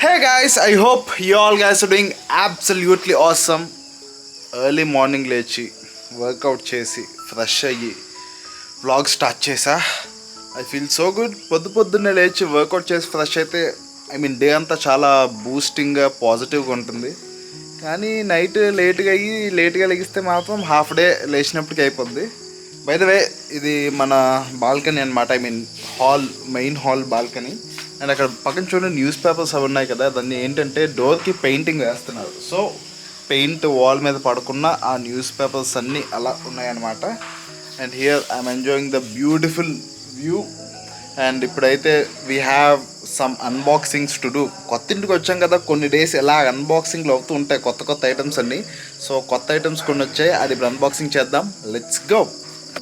Hey guys, I hope you all guys are doing absolutely awesome. Early morning లేచి work out చేసి fresh అయ్యి vlog start చేసా. I feel so good. పొద్దున్నే లేచి work out చేసి fresh అయితే డే అంతా చాలా బూస్టింగ్గా పాజిటివ్గా ఉంటుంది. కానీ నైట్ లేట్గా లెగిస్తే మాత్రం హాఫ్ డే లేచినప్పటికీ అయిపోద్ది. బై ద వే ఇది మన బాల్కనీ అనమాట. Main hall balcony. అండ్ అక్కడ పక్కన చూడండి న్యూస్ పేపర్స్ అవి ఉన్నాయి కదా, దాన్ని ఏంటంటే డోర్కి పెయింటింగ్ వేస్తున్నారు. సో పెయింట్ వాల్ మీద పడుకున్న ఆ న్యూస్ పేపర్స్ అన్నీ అలా ఉన్నాయన్నమాట. And here I'm enjoying the beautiful view. And ఇప్పుడైతే we have some unboxings to do. కొత్త ఇంటికి వచ్చాం కదా, కొన్ని డేస్ ఎలా అన్బాక్సింగ్లు అవుతూ ఉంటాయి కొత్త ఐటమ్స్ అన్నీ. సో కొత్త ఐటమ్స్ కొన్ని వచ్చాయి, అది ఇప్పుడు అన్బాక్సింగ్ చేద్దాం. Let's go.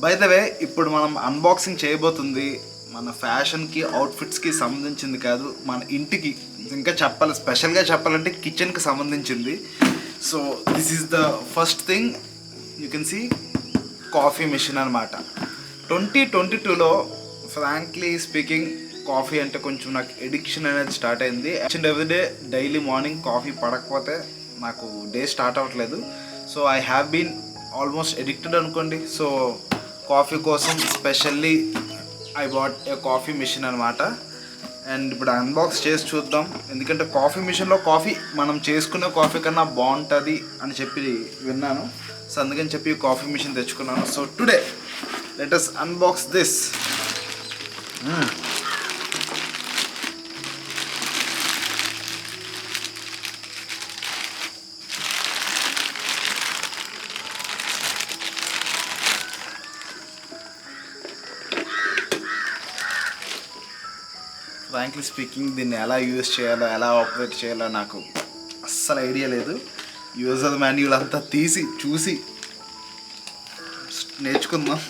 బై ద వే ఇప్పుడు మనం అన్బాక్సింగ్ చేయబోతుంది మన ఫ్యాషన్కి అవుట్ఫిట్స్కి సంబంధించింది కాదు, మన ఇంటికి ఇంకా స్పెషల్గా చెప్పాలంటే కిచెన్కి సంబంధించింది. So this is the first thing. You can see coffee machine అనమాట. 2022లో ఫ్రాంక్లీ స్పీకింగ్ కాఫీ అంటే కొంచెం నాకు ఎడిక్షన్ అనేది స్టార్ట్ అయింది. ఎవ్రీడే డైలీ మార్నింగ్ కాఫీ పడకపోతే నాకు డే స్టార్ట్ అవ్వట్లేదు. So I have been almost addicted అనుకోండి. సో కాఫీ కోసం specially I bought a coffee machine అనమాట. అండ్ ఇప్పుడు అన్బాక్స్ చేసి చూద్దాం, ఎందుకంటే కాఫీ మిషన్లో కాఫీ మనం చేసుకునే కాఫీ కన్నా బాగుంటుంది అని చెప్పి విన్నాను. సో అందుకని చెప్పి కాఫీ మిషన్ తెచ్చుకున్నాను. So today let us unbox this. Frankly speaking దీన్ని ఎలా యూజ్ చేయాలో, ఎలా ఆపరేట్ చేయాలో నాకు అస్సలు ఐడియా లేదు. యూజర్ మాన్యువల్ అంతా చూసి నేర్చుకుందాం.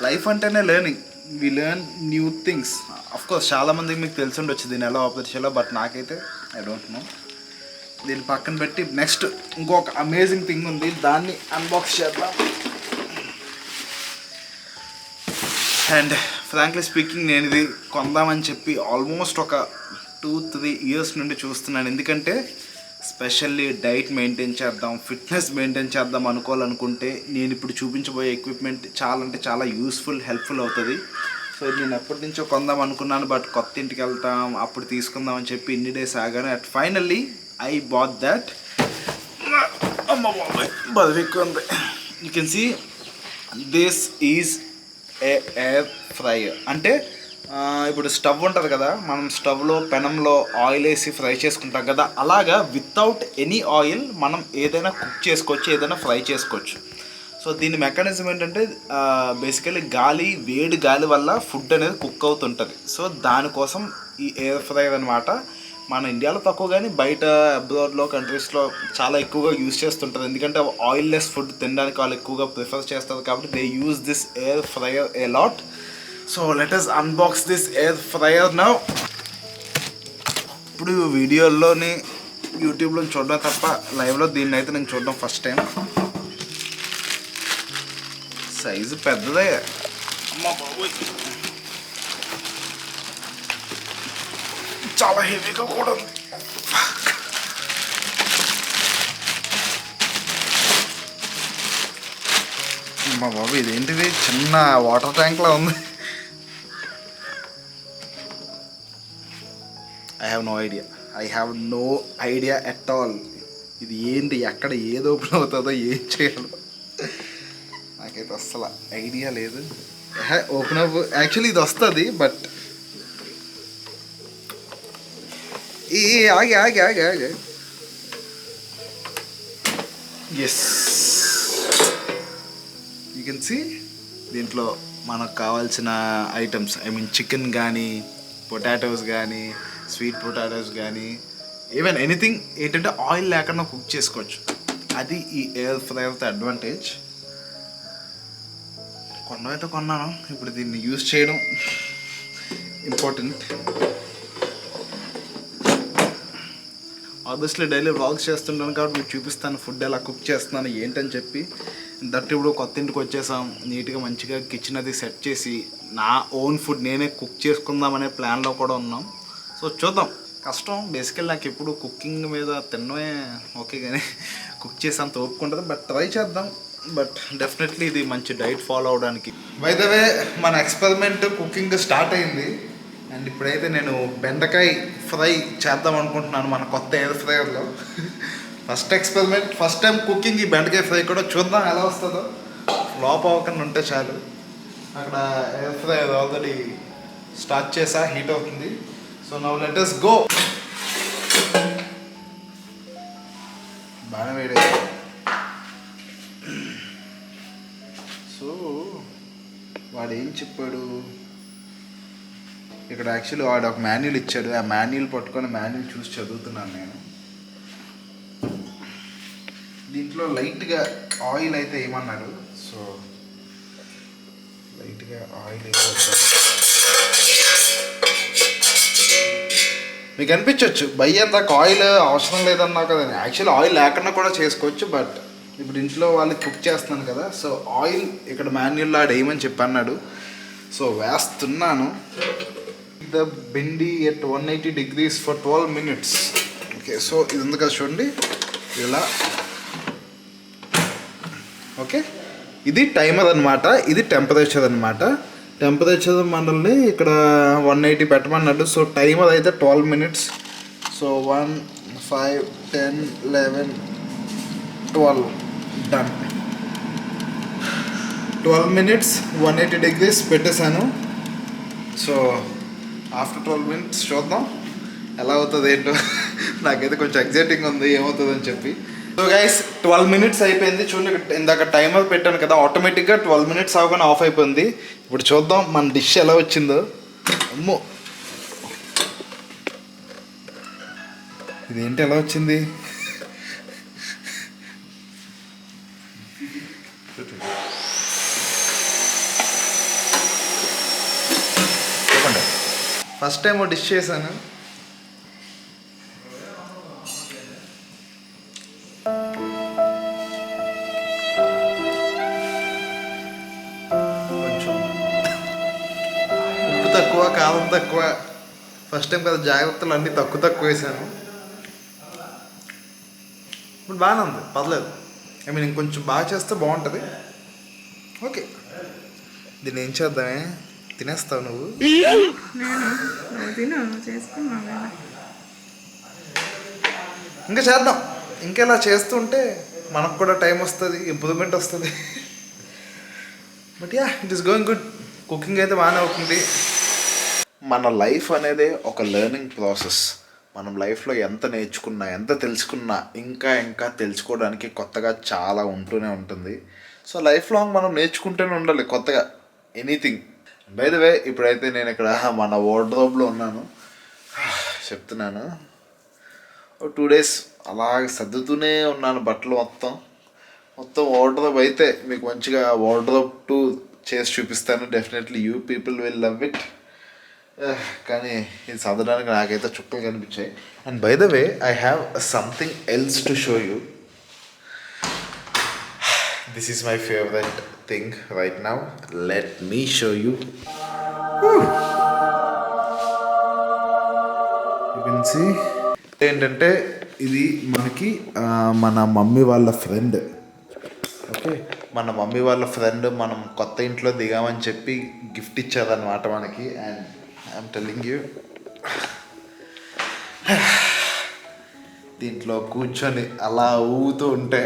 లైఫ్ అంటేనే learning. We learn new things. Of course చాలామందికి మీకు తెలిసి ఉండొచ్చు దీన్ని ఎలా ఆపరేట్ చేయాలో, బట్ నాకైతే ఐ డోంట్ నో. దీన్ని పక్కన పెట్టి నెక్స్ట్ ఇంకొక అమేజింగ్ థింగ్ ఉంది, దాన్ని అన్బాక్స్ చేద్దాం. అండ్ ఫ్రాంక్లీ స్పీకింగ్ నేను ఇది కొందామని చెప్పి ఆల్మోస్ట్ ఒక 2-3 ఇయర్స్ నుండి చూస్తున్నాను. ఎందుకంటే స్పెషల్లీ డైట్ మెయింటైన్ చేద్దాం, ఫిట్నెస్ మెయింటైన్ చేద్దాం అనుకోవాలనుకుంటే నేను ఇప్పుడు చూపించబోయే ఎక్విప్మెంట్ చాలా యూస్ఫుల్, హెల్ప్ఫుల్ అవుతుంది. సో నేను ఎప్పటి నుంచో కొందాం అనుకున్నాను, బట్ కొత్త ఇంటికి వెళ్తాం అప్పుడు తీసుకుందాం అని చెప్పి ఇన్ని డేస్ ఆగాను. At finally I bought that. అమ్మ బాబాయ్ బదువు ఉంది. You can see this is air fryer. అంటే ఇప్పుడు స్టవ్ ఉంటుంది కదా, మనం స్టవ్లో పెనంలో ఆయిల్ వేసి ఫ్రై చేసుకుంటాం కదా, అలాగా వితౌట్ ఎనీ ఆయిల్ మనం ఏదైనా కుక్ చేసుకోవచ్చు, ఏదైనా ఫ్రై చేసుకోవచ్చు. సో దీని మెకానిజం ఏంటంటే బేసికలీ వేడి గాలి వల్ల ఫుడ్ అనేది కుక్ అవుతుంటుంది. సో దానికోసం ఈ ఎయిర్ ఫ్రైయర్ అనమాట. మన ఇండియాలో తక్కువ కానీ బయట అబ్రాడ్లో కంట్రీస్లో చాలా ఎక్కువగా యూజ్ చేస్తుంటారు. ఎందుకంటే ఆయిల్లెస్ ఫుడ్ తినడానికి వాళ్ళు ఎక్కువగా ప్రిఫర్ చేస్తారు కాబట్టి they use this air fryer a lot. So let us unbox this air fryer now. ఇప్పుడు వీడియోల్లోని యూట్యూబ్లో చూడడం తప్ప లైవ్లో దీన్ని అయితే నేను చూడడం ఫస్ట్ టైం. సైజు పెద్దదే. అమ్మా బాబోయ్, చాలా హెవీగా కూడా ఉంది. మా బాబు ఇదేంటిది, చిన్న వాటర్ ట్యాంక్లా ఉంది. I have no idea at all. ఇది ఏంటి, ఎక్కడ ఏది ఓపెన్ అవుతుందో, ఏం చేయాలో నాకైతే అస్సలు ఐడియా లేదు. ఓపెన్ యాక్చువల్లీ ఇది వస్తుంది, బట్ ఆగి ఎస్, యూ కెన్ సీ దీంట్లో మనకు కావాల్సిన ఐటమ్స్, చికెన్ కానీ, పొటాటోస్ కానీ, స్వీట్ పొటాటోస్ కానీ, ఈవెన్ ఎనీథింగ్ ఏంటంటే ఆయిల్ లేకుండా కుక్ చేసుకోవచ్చు. అది ఈ ఎయిర్ ఫ్రైయర్తో అడ్వాంటేజ్. కొన్నైతే కొన్నాను, ఇప్పుడు దీన్ని యూజ్ చేయడం ఇంపార్టెంట్. ఆబ్వియస్లీ డైలీ వ్లాగ్స్ చేస్తుంటాను కాబట్టి మీకు చూపిస్తాను ఫుడ్ ఎలా కుక్ చేస్తున్నాను ఏంటని చెప్పి. దట్ ఇప్పుడు కొత్త ఇంటికి వచ్చేసాం, నీట్గా మంచిగా కిచెన్ అది సెట్ చేసి నా ఓన్ ఫుడ్ నేనే కుక్ చేసుకుందాం అనే ప్లాన్లో కూడా ఉన్నాం. సో చూద్దాం. కష్టం. బేసికల్ నాకు ఎప్పుడు కుకింగ్ మీద తినడమే ఓకే, కానీ కుక్ చేసి అంత ఓపుకుంటుంది. బట్ ట్రై చేద్దాం. బట్ డెఫినెట్లీ ఇది మంచి డైట్ ఫాలో అవడానికి. బై ద వే మన ఎక్స్పెరిమెంట్ కుకింగ్ స్టార్ట్ అయింది. అండ్ ఇప్పుడైతే నేను బెండకాయ ఫ్రై చేద్దాం అనుకుంటున్నాను మన కొత్త ఎయిర్ ఫ్రైయర్లో. First experiment, first time cooking ఈ బెండకాయ ఫ్రై కూడా. చూద్దాం ఎలా వస్తుందో. ఫ్లాప్ అవ్వకుండా ఉంటే చాలు. అక్కడ ఎయిర్ ఫ్రైయర్ ఆల్రెడీ స్టార్ట్ చేసా, హీట్ అవుతుంది. So now let us go. బాగా వేడి. సో వాడు ఏం చెప్పాడు ఇక్కడ, యాక్చువల్లీ వాడు ఒక మాన్యువల్ ఇచ్చాడు. ఆ మాన్యువల్ పట్టుకొని మాన్యువల్ చూసి చదువుతున్నాను నేను. దీంట్లో లైట్గా ఆయిల్ అయితే ఏమన్నాడు. సో లైట్గా ఆయిల్ అయితే మీకు అనిపించవచ్చు భయ్యందాక ఆయిల్ అవసరం లేదన్నా కదా. యాక్చువల్లీ ఆయిల్ లేకుండా కూడా చేసుకోవచ్చు. బట్ ఇప్పుడు ఇంట్లో వాళ్ళకి కుక్ చేస్తున్నాను కదా, సో ఆయిల్ ఇక్కడ మాన్యువల్లో ఆడ వేయమని చెప్పి అన్నాడు. సో వేస్తున్నాను. The Bhindi at 180 degrees for 12 minutes. Okay, so ఇది ఉంది కదా చూడండి ఇలా. ఓకే, ఇది టైమర్ అనమాట, ఇది టెంపరేచర్ అనమాట. టెంపరేచర్ మనల్ని ఇక్కడ 180 పెట్టమన్నాడు. సో టైమర్ అయితే 12 minutes. So 1, 5, 10, 11, 12 done. 12 minutes 180 degrees పెట్టేశాను. సో ఆఫ్టర్ 12 minutes చూద్దాం ఎలా అవుతుంది ఏంటో. నాకైతే కొంచెం ఎగ్జైటింగ్ ఉంది ఏమవుతుందని చెప్పి. సో గైస్ 12 minutes అయిపోయింది. చూడండి ఇందాక టైమర్ పెట్టాను కదా, ఆటోమేటిక్గా 12 minutes అవగానే ఆఫ్ అయిపోయింది. ఇప్పుడు చూద్దాం మన డిష్ ఎలా వచ్చిందో. అమ్మో, ఇదేంటి ఎలా వచ్చింది? చెప్పండి. ఫస్ట్ టైం డిష్ చేశాను. తక్కువ, కారం తక్కువ. ఫస్ట్ టైం కదా, జాగ్రత్తలు అన్నీ తక్కువ వేసాను. ఇప్పుడు బాగానే ఉంది, పర్లేదు. ఐ మీన్ ఇంకొంచెం బాగా చేస్తే బాగుంటుంది. ఓకే, దీన్ని ఏం చేద్దామే? తినేస్తావు నువ్వు? ఇంకా చేద్దాం. ఇంకెలా చేస్తుంటే మనకు కూడా టైం వస్తుంది, ఇంప్రూవ్మెంట్ వస్తుంది. But yeah, it is going good. Cooking అయితే బాగానే అవుతుంది. మన లైఫ్ అనేది ఒక లెర్నింగ్ ప్రాసెస్. మనం లైఫ్లో ఎంత నేర్చుకున్నా, ఎంత తెలుసుకున్నా, ఇంకా తెలుసుకోవడానికి కొత్తగా చాలా ఉంటూనే ఉంటుంది. సో లైఫ్ లాంగ్ మనం నేర్చుకుంటూనే ఉండాలి కొత్తగా, ఎనీథింగ్. బై ద వే ఇప్పుడైతే నేను ఇక్కడ మన వార్డ్రోబ్లో ఉన్నాను. చెప్తున్నాను, 2 days అలాగే సర్దుతూనే ఉన్నాను బట్టలు మొత్తం వార్డ్రోబ్ అయితే మీకు మంచిగా వార్డ్రోబ్ 2 చేసి చూపిస్తాను. Definitely you people will love it. కానీ ఇది చదవడానికి నాకైతే చుక్కలు కనిపించాయి. And by the way I have something else to show you. This is my favourite thing right now. Let me show you. You can see ఏంటంటే ఇది మనకి మన మమ్మీ వాళ్ళ ఫ్రెండ్. ఓకే, మన మమ్మీ వాళ్ళ ఫ్రెండ్ మనం కొత్త ఇంట్లో దిగామని చెప్పి గిఫ్ట్ ఇచ్చారనమాట మనకి. అండ్ ఐఎమ్ టెల్లింగ్ యూ, దీంట్లో కూర్చొని అలా ఊగుతూ ఉంటే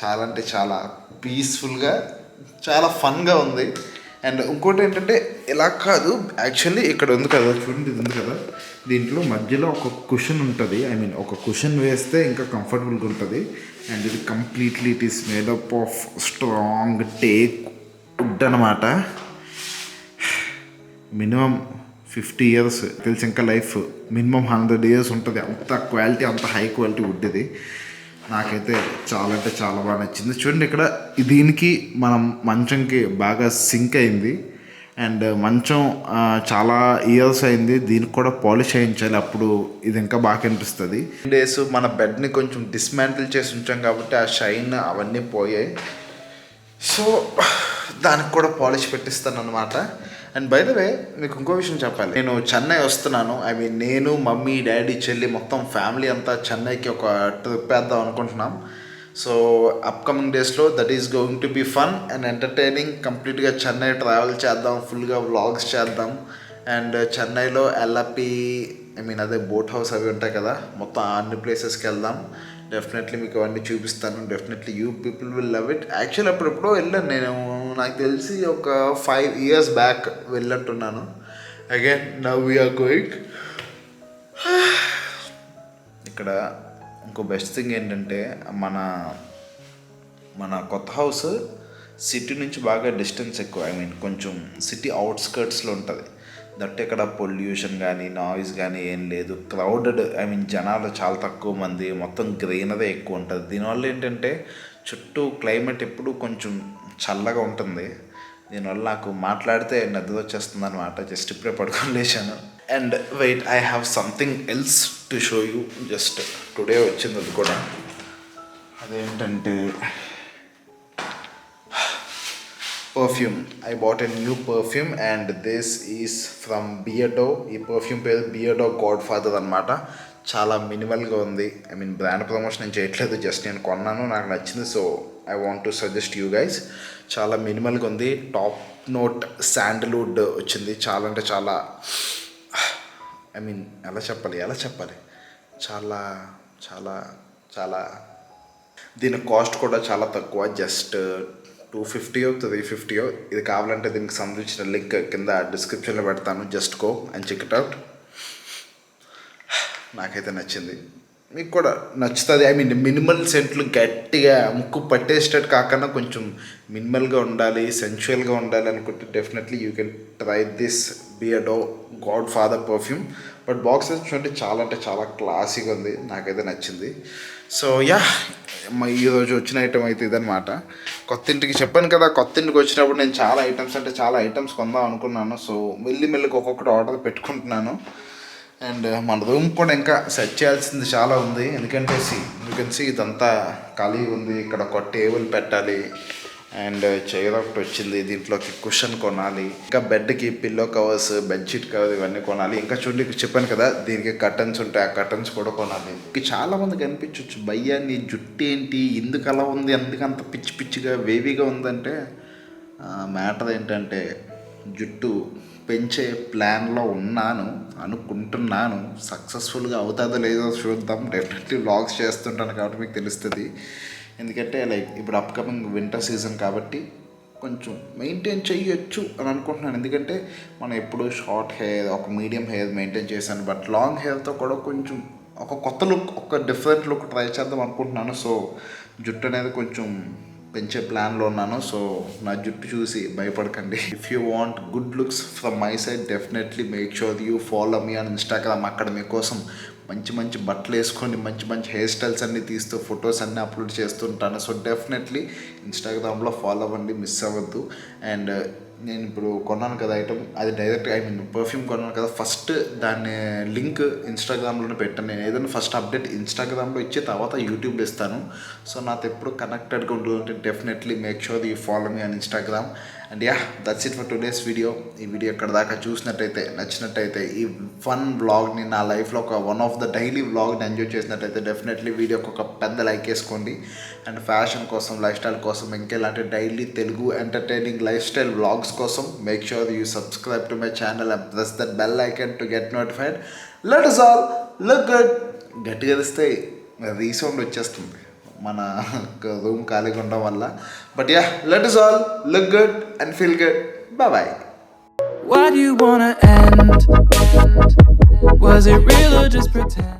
చాలా అంటే చాలా పీస్ఫుల్గా, చాలా ఫన్గా ఉంది. అండ్ ఇంకోటి ఏంటంటే ఇలా కాదు, యాక్చువల్లీ ఇక్కడ ఉంది కదా చూడండి, ఇది ఉంది కదా, దీంట్లో మధ్యలో ఒక కుషన్ ఉంటుంది. ఐ మీన్ ఒక కుషన్ వేస్తే ఇంకా కంఫర్టబుల్గా ఉంటుంది. అండ్ ఇది completely it is made up of strong teak wood అనమాట. మినిమం 50 years తెలిసి, ఇంకా లైఫ్ మినిమం 100 years ఉంటుంది. అంత క్వాలిటీ, అంత హై క్వాలిటీ వుడ్ ఇది. నాకైతే చాలా అంటే చాలా బాగా నచ్చింది. చూడండి ఇక్కడ దీనికి మనం మంచంకి బాగా సింక్ అయింది. అండ్ మంచం చాలా ఇయర్స్ అయింది, దీనికి కూడా పాలిష్ చేయించాలి, అప్పుడు ఇది ఇంకా బాగా కనిపిస్తుంది. డేస్ మన బెడ్ని కొంచెం డిస్మాంటిల్ చేసి ఉంచాం కాబట్టి ఆ షైన్ అవన్నీ పోయాయి. సో దానికి కూడా పాలిష్ పెట్టిస్తాను అనమాట. అండ్ బై ద వే మీకు ఇంకో విషయం చెప్పాలి, నేను చెన్నై వస్తున్నాను. ఐ మీన్ నేను, మమ్మీ, డాడీ, చెల్లి మొత్తం ఫ్యామిలీ అంతా చెన్నైకి ఒక ట్రిప్ వేద్దాం అనుకుంటున్నాం. సో అప్కమింగ్ డేస్లో that is going to be fun and entertaining. కంప్లీట్గా చెన్నై ట్రావెల్ చేద్దాం, ఫుల్గా వ్లాగ్స్ చేద్దాం. అండ్ చెన్నైలో ఎల్ఎపి ఐ మీన్ అదే బోట్ హౌస్ అవి ఉంటాయి కదా, మొత్తం అన్ని ప్లేసెస్కి వెళ్దాం. డెఫినెట్లీ మీకు అవన్నీ చూపిస్తాను. Definitely you people will love it. Actual అప్పుడెప్పుడో వెళ్ళాను నేను, నాకు తెలిసి ఒక 5 years బ్యాక్ వెళ్ళంటున్నాను. Again now we're going. ఇక్కడ ఇంకో బెస్ట్ థింగ్ ఏంటంటే మన కొత్త హౌస్ సిటీ నుంచి బాగా డిస్టెన్స్ ఎక్కువ. ఐ మీన్ కొంచెం సిటీ అవుట్స్కర్ట్స్లో ఉంటుంది. దట్ ఇక్కడ పొల్యూషన్ కానీ నాయిస్ కానీ ఏం లేదు. క్రౌడెడ్ ఐ మీన్ జనాలు చాలా తక్కువ మంది, మొత్తం గ్రీనరీ ఎక్కువ ఉంటుంది. దీనివల్ల ఏంటంటే చుట్టూ క్లైమేట్ ఎప్పుడు కొంచెం చల్లగా ఉంటుంది. దీనివల్ల నాకు మాట్లాడితే నిద్ర వచ్చేస్తుంది అనమాట. జస్ట్ ఇప్పుడే పడుకొని లేచాను. And wait, I have something else to show you. Just today వచ్చింది అది కూడా. అదేంటంటే perfume. I bought a new perfume and this is from Beardo. ఈ పర్ఫ్యూమ్ పేరు బియర్డో గాడ్ ఫాదర్ అనమాట. చాలా మినిమల్గా ఉంది. ఐ మీన్ బ్రాండ్ ప్రమోషన్ నేను చేయట్లేదు, జస్ట్ నేను కొన్నాను, నాకు నచ్చింది. So I want to suggest you guys. చాలా మినిమల్గా ఉంది. టాప్ నోట్ శాండల్వుడ్ వచ్చింది. చాలా అంటే చాలా ఐ మీన్ ఎలా చెప్పాలి చాలా చాలా చాలా దీని కాస్ట్ కూడా చాలా తక్కువ. Just 250 or 350. ఇది కావాలంటే దీనికి సంబంధించిన లింక్ కింద డిస్క్రిప్షన్లో పెడతాను. Just go and check it out. నాకైతే నచ్చింది, మీకు కూడా నచ్చుతుంది. ఐ మీన్ మినిమల్ సెంట్లు గట్టిగా ముక్కు పట్టేసేటట్టు కాకుండా కొంచెం మినిమల్గా ఉండాలి, సెన్చువల్గా ఉండాలి అనుకుంటే definitely you can try this Beardo God father perfume. But box చూడండి చాలా అంటే చాలా క్లాసీగా ఉంది, నాకైతే నచ్చింది. సో యా, ఈరోజు వచ్చిన ఐటమ్ అయితే ఇదనమాట. కొత్త ఇంటికి చెప్పాను కదా, కొత్త ఇంటికి వచ్చినప్పుడు నేను చాలా ఐటమ్స్ కొందాం అనుకున్నాను. సో మెల్లిమెల్లిగా ఒక్కొక్కటి ఆర్డర్ పెట్టుకుంటున్నాను. అండ్ మన రూమ్ కూడా ఇంకా సెట్ చేయాల్సింది చాలా ఉంది. ఎందుకంటే యూ కెన్ సీ ఇదంతా ఖాళీ ఉంది. ఇక్కడ ఒక టేబుల్ పెట్టాలి అండ్ చైర్ ఒకటి వచ్చింది. దీంట్లోకి కుషన్ కొనాలి, ఇంకా బెడ్కి పిల్లో కవర్స్, బెడ్షీట్ కవర్స్ ఇవన్నీ కొనాలి. ఇంకా చూడండి చెప్పాను కదా దీనికి కర్టన్స్ ఉంటాయి, ఆ కర్టన్స్ కూడా కొనాలి. చాలామంది కనిపించవచ్చు, భయ్యా నీ జుట్టు ఏంటి ఎందుకు అలా ఉంది, అందుకంత పిచ్చి పిచ్చిగా వేవీగా ఉందంటే మ్యాటర్ ఏంటంటే జుట్టు పెంచే ప్లాన్లో అనుకుంటున్నాను. సక్సెస్ఫుల్గా అవుతుందో లేదో చూద్దాం. డెఫినెట్లీ వ్లాగ్స్ చేస్తుంటాను కాబట్టి మీకు తెలుస్తుంది. ఎందుకంటే లైక్ ఇప్పుడు అప్కమింగ్ వింటర్ సీజన్ కాబట్టి కొంచెం మెయింటైన్ చేయొచ్చు అని అనుకుంటున్నాను. ఎందుకంటే మనం ఎప్పుడు షార్ట్ హెయిర్, ఒక మీడియం హెయిర్ మెయింటైన్ చేశాను. బట్ లాంగ్ హెయిర్తో కూడా కొంచెం ఒక కొత్త లుక్, ఒక డిఫరెంట్ లుక్ ట్రై చేద్దాం అనుకుంటున్నాను. సో జుట్టు అనేది కొంచెం పెంచే ప్లాన్లో ఉన్నాను. సో నా జుట్టు చూసి భయపడకండి. If you want good looks from my side definitely make sure you follow me on Instagram. అక్కడ మీకోసం మంచి బట్టలు వేసుకొని మంచి హెయిర్ స్టైల్స్ అన్నీ తీస్తూ ఫొటోస్ అన్నీ అప్లోడ్ చేస్తుంటాను. సో డెఫినెట్లీ ఇన్స్టాగ్రామ్లో ఫాలో అవ్వండి, మిస్ అవ్వద్దు. అండ్ నేను ఇప్పుడు కొన్నాను కదా ఐటమ్, అది డైరెక్ట్ ఐ మీన్ పర్ఫ్యూమ్ కొన్నాను కదా, ఫస్ట్ దాన్ని లింక్ ఇన్స్టాగ్రామ్లోనే పెట్టాను. నేను ఏదైనా ఫస్ట్ అప్డేట్ ఇన్స్టాగ్రామ్లో ఇచ్చి తర్వాత యూట్యూబ్లో ఇస్తాను. సో నాతో ఎప్పుడు కనెక్టెడ్గా ఉంటుందంటే definitely make sure you follow me on Instagram. And yeah, that's it for today's video. ఈ వీడియో ఎక్కడ దాకా చూసినట్టయితే, నచ్చినట్టయితే, ఈ ఫన్ వ్లాగ్ని నా లైఫ్లో ఒక వన్ ఆఫ్ ద డైలీ వ్లాగ్ని ఎంజాయ్ చేసినట్టయితే డెఫినెట్లీ వీడియోకి ఒక పెద్ద లైక్ వేసుకోండి. అండ్ ఫ్యాషన్ కోసం, లైఫ్ స్టైల్ కోసం, ఇంకెలాంటి daily Telugu entertaining lifestyle vlogs కోసం make sure you subscribe to my channel and press that bell icon to get notified. Let us all look good. గట్టిగా తెస్తే రీసౌండ్ వచ్చేస్తుంది మన room ఖాళీగా ఉండడం వల్ల. But yeah, let us all look good and feel good. Bye. Why do you wanna end? Was it real or just pretend?